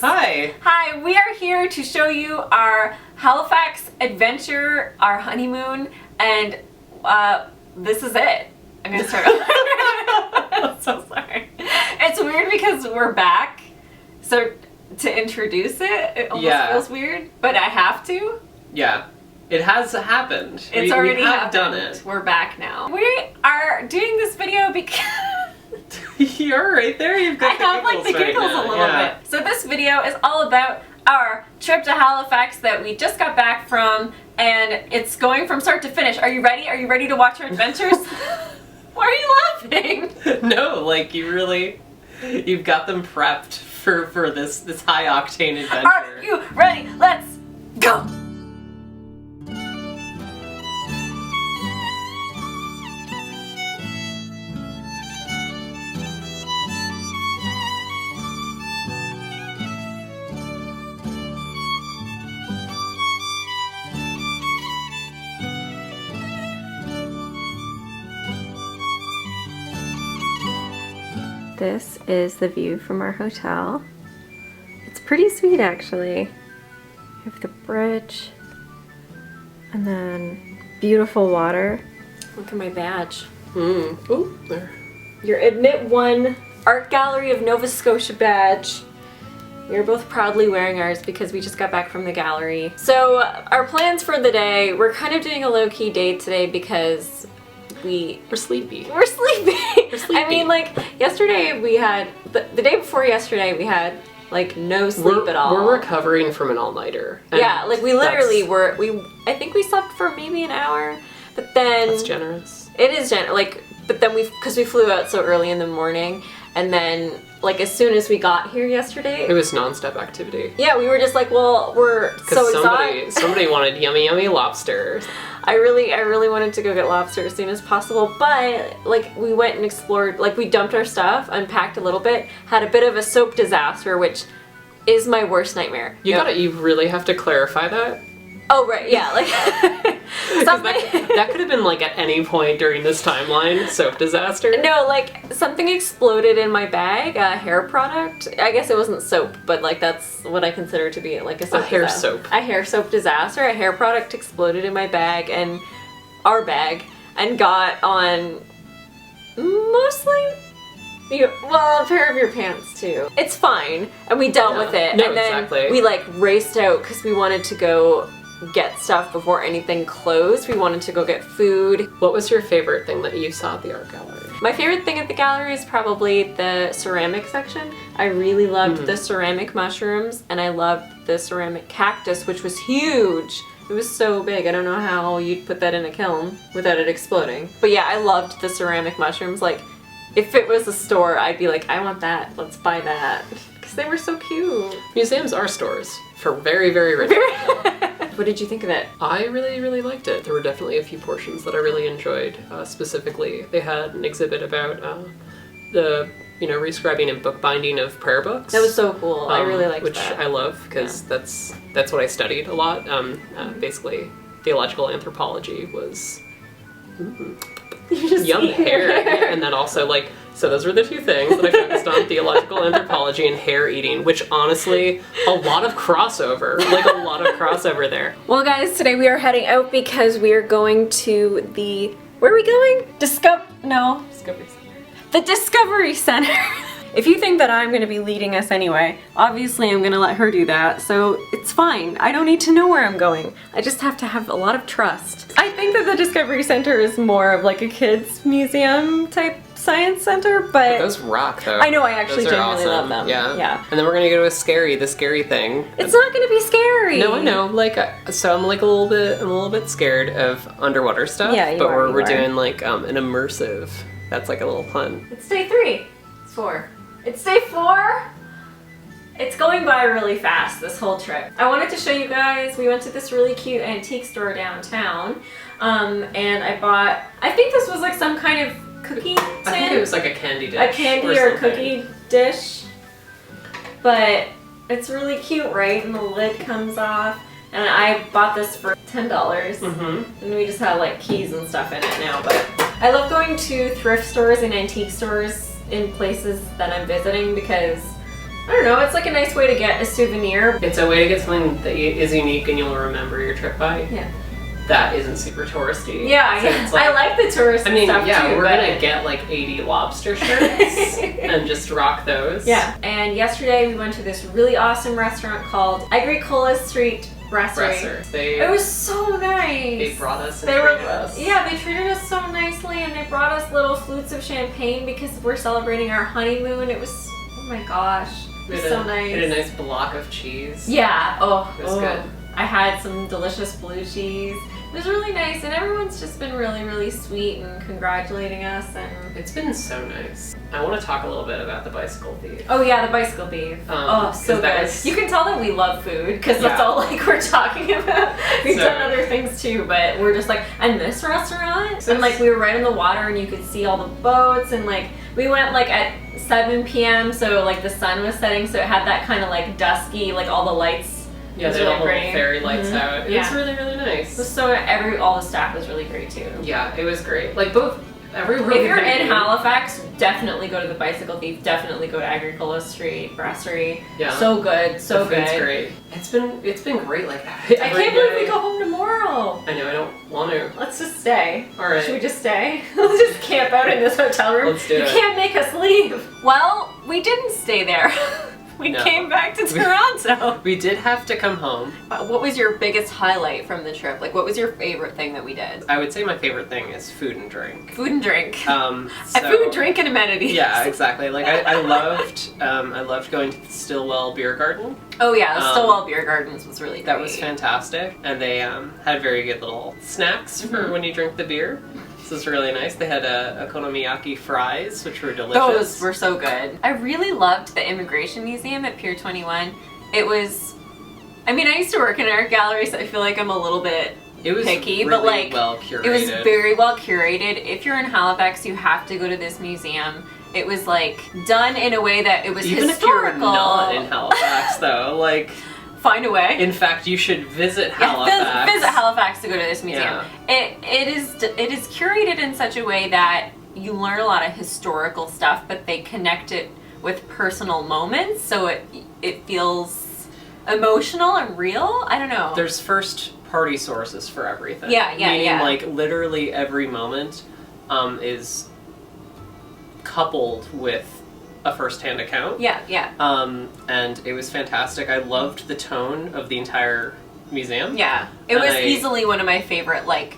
Hi! Hi, we are here to show you our Halifax adventure, our honeymoon, and this is it. I'm gonna start over. I'm so sorry. It's weird because we're back, so to introduce it almost feels weird, but I have to. Yeah. It has happened. It's already we have happened. done it. We're back now. We are doing this video because You're right there. You've got I have like the giggles a little bit. So this video is all about our trip to Halifax that we just got back from, and it's going from start to finish. Are you ready? Are you ready to watch our adventures? Why are you laughing? No, like you've got them prepped for this high octane adventure. Are you ready? Let's go. This is the view from our hotel. It's pretty sweet actually. We have the bridge and then beautiful water. Look at my badge. Ooh, there. Your Admit 1 Art Gallery of Nova Scotia badge. We are both proudly wearing ours because we just got back from the gallery. So our plans for the day, we're kind of doing a low-key day today because we're sleepy. We're sleepy. I mean, like, yesterday we had, the day before yesterday we had, like, no sleep at all. We're recovering from an all-nighter. Yeah, like, we literally I think we slept for maybe an hour, but then... That's generous. It is generous, like, but then because we flew out so early in the morning, and then, like, as soon as we got here yesterday... It was non-stop activity. Yeah, we were just like, well, we're so excited. Somebody wanted yummy, yummy lobster. I really wanted to go get lobster as soon as possible, but like we went and explored, like we dumped our stuff, unpacked a little bit, had a bit of a soap disaster, which is my worst nightmare. You really have to clarify that. Oh right, yeah, like that could have been like at any point during this timeline, soap disaster. No, like something exploded in my bag, a hair product. I guess it wasn't soap, but like that's what I consider to be like a hair soap. A hair soap disaster. A hair product exploded in my bag and our bag and got on mostly a pair of your pants too. It's fine, and we dealt with it. No, and then exactly. we like raced out because we wanted to go get stuff before anything closed. We wanted to go get food. What was your favorite thing that you saw at the art gallery? My favorite thing at the gallery is probably the ceramic section. I really loved the ceramic mushrooms, and I loved the ceramic cactus, which was huge. It was so big. I don't know how you'd put that in a kiln without it exploding. But yeah, I loved the ceramic mushrooms. Like, if it was a store, I'd be like, I want that. Let's buy that. Because they were so cute. Museums are stores for very, very rich people. What did you think of it? I really, really liked it. There were definitely a few portions that I really enjoyed. Specifically, they had an exhibit about the rescribing and bookbinding of prayer books. That was so cool. I really liked which that. Which I love because that's what I studied a lot. Basically, theological anthropology was yum hair, and then also like. So those were the two things that I focused on, theological anthropology and hair eating, which honestly, a lot of crossover there. Well guys, today we are heading out because we are going to where are we going? Discovery Center. The Discovery Center. If you think that I'm going to be leading us anyway, obviously I'm going to let her do that, so it's fine. I don't need to know where I'm going. I just have to have a lot of trust. I think that the Discovery Center is more of like a kids museum type science center, but those rock though. I know, I actually genuinely awesome. love them. Yeah. And then we're gonna go to the scary thing. It's not gonna be scary. No, I know. Like, so I'm like a little bit scared of underwater stuff. Yeah, but we're doing like an immersive. That's like a little pun. It's day 3. It's 4. It's day 4. It's going by really fast, this whole trip. I wanted to show you guys, we went to this really cute antique store downtown, and I think this was like some kind of cookie tin. I think it was like a candy dish. A candy or a cookie dish. But it's really cute, right? And the lid comes off. And I bought this for $10. And we just have like keys and stuff in it now. But I love going to thrift stores and antique stores in places that I'm visiting because I don't know, it's like a nice way to get a souvenir. It's a way to get something that is unique and you'll remember your trip by. Yeah. That isn't super touristy. Yeah, So it's like, I like the tourist stuff too. We're gonna get like 80 lobster shirts and just rock those. Yeah. And yesterday we went to this really awesome restaurant called Agricola Street Brasserie. It was so nice. They brought us and treated us. Yeah, they treated us so nicely, and they brought us little flutes of champagne because we're celebrating our honeymoon. It was, oh my gosh, it was so nice. We had a nice block of cheese. Yeah. It was good. I had some delicious blue cheese. It was really nice, and everyone's just been really, really sweet and congratulating us. And it's been so nice. I want to talk a little bit about the bicycle thief. Oh yeah, the bicycle thief. So good. You can tell that we love food because that's all like we're talking about. We've done other things too, but we're just like, and this restaurant, and like we were right on the water, and you could see all the boats, and like we went like at 7 p.m. so like the sun was setting, so it had that kind of like dusky, like all the lights. Yeah, they had all the fairy lights out. It was really, really nice. It was so all the staff was really great too. Yeah, it was great. Like everywhere. If you're in Halifax, definitely go to the Bicycle Thief. Definitely go to Agricola Street Brasserie. Yeah, so good, so good. It's great. It's been great. Like I can't believe we go home tomorrow. I know. I don't want to. Let's just stay. All right. Should we just stay? Let's just camp out in this hotel room. Let's do it. You can't make us leave. Well, we didn't stay there. We came back to Toronto. We did have to come home. What was your biggest highlight from the trip? Like, what was your favorite thing that we did? I would say my favorite thing is food and drink. Food and drink. Food, drink, and amenities. Yeah, exactly. Like I loved going to the Stillwell Beer Garden. Oh yeah, the Stillwell Beer Gardens was really great. That was fantastic, and they had very good little snacks for when you drink the beer. This was really nice. They had okonomiyaki fries, which were delicious. Those were so good. I really loved the Immigration Museum at Pier 21. It was, I mean, I used to work in an art gallery, so I feel like I'm a little bit picky, really but like, well curated. It was very well curated. If you're in Halifax, you have to go to this museum. It was like done in a way that it was even historical. If you're not in Halifax, though, like. Find a way. In fact, you should visit Halifax. Yeah, visit Halifax to go to this museum. Yeah. It is curated in such a way that you learn a lot of historical stuff, but they connect it with personal moments, so it feels emotional and real. I don't know. There's first party sources for everything. Yeah. Like literally every moment is coupled with a first-hand account. Yeah. And it was fantastic. I loved the tone of the entire museum. Yeah. It was easily one of my favorite, like,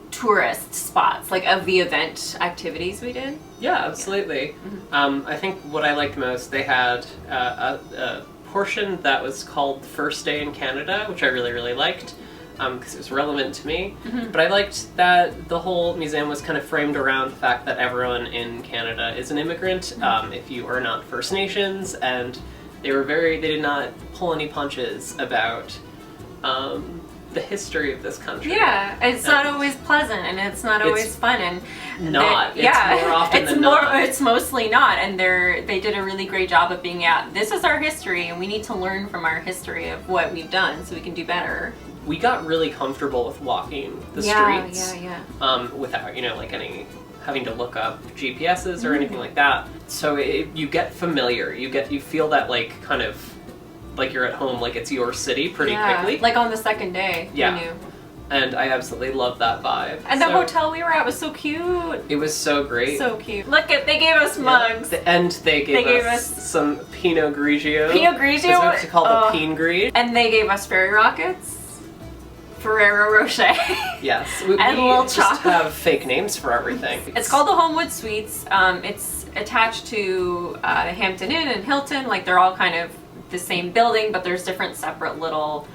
tourist spots, like, of the event activities we did. Yeah, absolutely. Yeah. I think what I liked most, they had a portion that was called First Day in Canada, which I really, really liked. Because it was relevant to me. But I liked that the whole museum was kind of framed around the fact that everyone in Canada is an immigrant, if you are not First Nations, and they did not pull any punches about the history of this country. Yeah, it's not always pleasant, and it's not always fun, and more often than not. It's mostly not, and they did a really great job of being this is our history, and we need to learn from our history of what we've done so we can do better. We got really comfortable with walking the streets without, having to look up GPSs or anything like that. So you get familiar. You feel that like kind of like you're at home, like it's your city pretty quickly. Like on the second day. Yeah. We knew. And I absolutely love that vibe. And the hotel we were at was so cute. It was so great. So cute. Look, they gave us mugs. And they gave us some Pinot Grigio. Pinot Grigio? That's what it's called, the Pinot Gris. And they gave us fairy rockets. Ferrero Rocher. Yes. We just have fake names for everything. It's called the Homewood Suites. It's attached to the Hampton Inn and Hilton. Like, they're all kind of the same building, but there's different separate little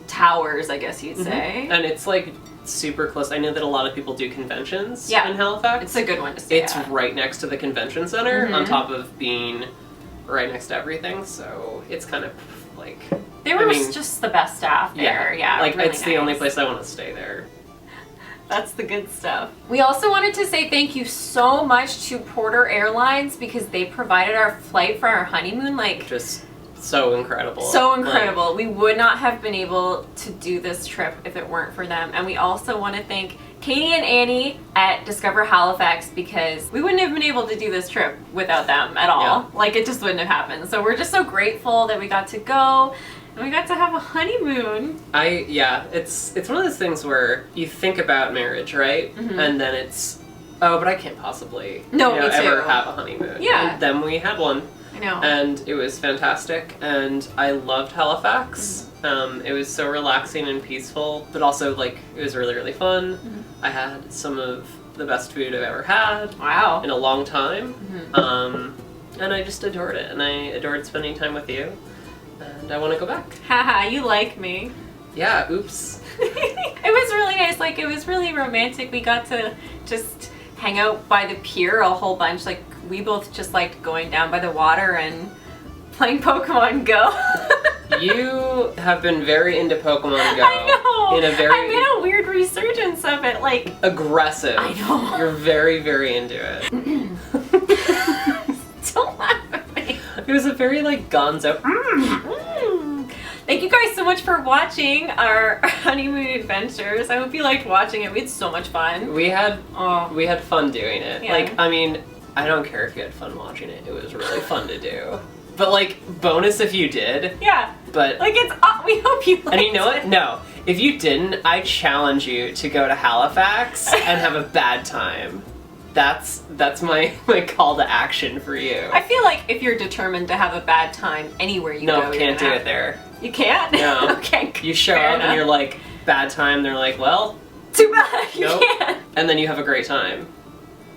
towers, I guess you'd say. And it's like super close. I know that a lot of people do conventions in Halifax. It's a good one to stay at. It's right next to the convention center on top of being right next to everything, so it's kind of like... They were just the best staff there. Yeah, like really it's the only place I want to stay there. That's the good stuff. We also wanted to say thank you so much to Porter Airlines because they provided our flight for our honeymoon. Like, just so incredible. So incredible. We would not have been able to do this trip if it weren't for them. And we also want to thank Katie and Annie at Discover Halifax because we wouldn't have been able to do this trip without them at all. Yeah. Like, it just wouldn't have happened. So we're just so grateful that we got to go and we got to have a honeymoon. It's one of those things where you think about marriage, right? And then it's, oh, but I can't possibly Me too. ever have a honeymoon. Yeah. And then we had one. I know. And it was fantastic, and I loved Halifax. It was so relaxing and peaceful, but also, like, it was really, really fun. I had some of the best food I've ever had. Wow. In a long time. And I just adored it, and I adored spending time with you, and I want to go back. Haha, you like me. Yeah, oops. It was really nice, like, it was really romantic. We got to just hang out by the pier a whole bunch. Like, we both just liked going down by the water and playing Pokemon Go. You have been very into Pokemon Go. I know. In a very I'm in a weird resurgence of it, like aggressive. I know. You're very, very into it. Don't laugh at me. It was a very, like, gonzo. Thank you guys so much for watching our honeymoon adventures. I hope you liked watching it. We had so much fun. We had fun doing it. Yeah. Like, I mean, I don't care if you had fun watching it. It was really fun to do. But, like, bonus if you did. Yeah. But like, it's we hope you liked and you know it. what? No. If you didn't, I challenge you to go to Halifax and have a bad time. That's my call to action for you. I feel like if you're determined to have a bad time anywhere you go, No, can't do it there. You can't? No. Okay. You show fair up enough. and you're like, bad time. They're like, well, too bad. You nope. can't. And then you have a great time.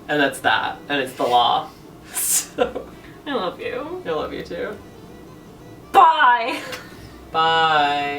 And that's that. And it's the law. So, I love you. I love you too. Bye. Bye.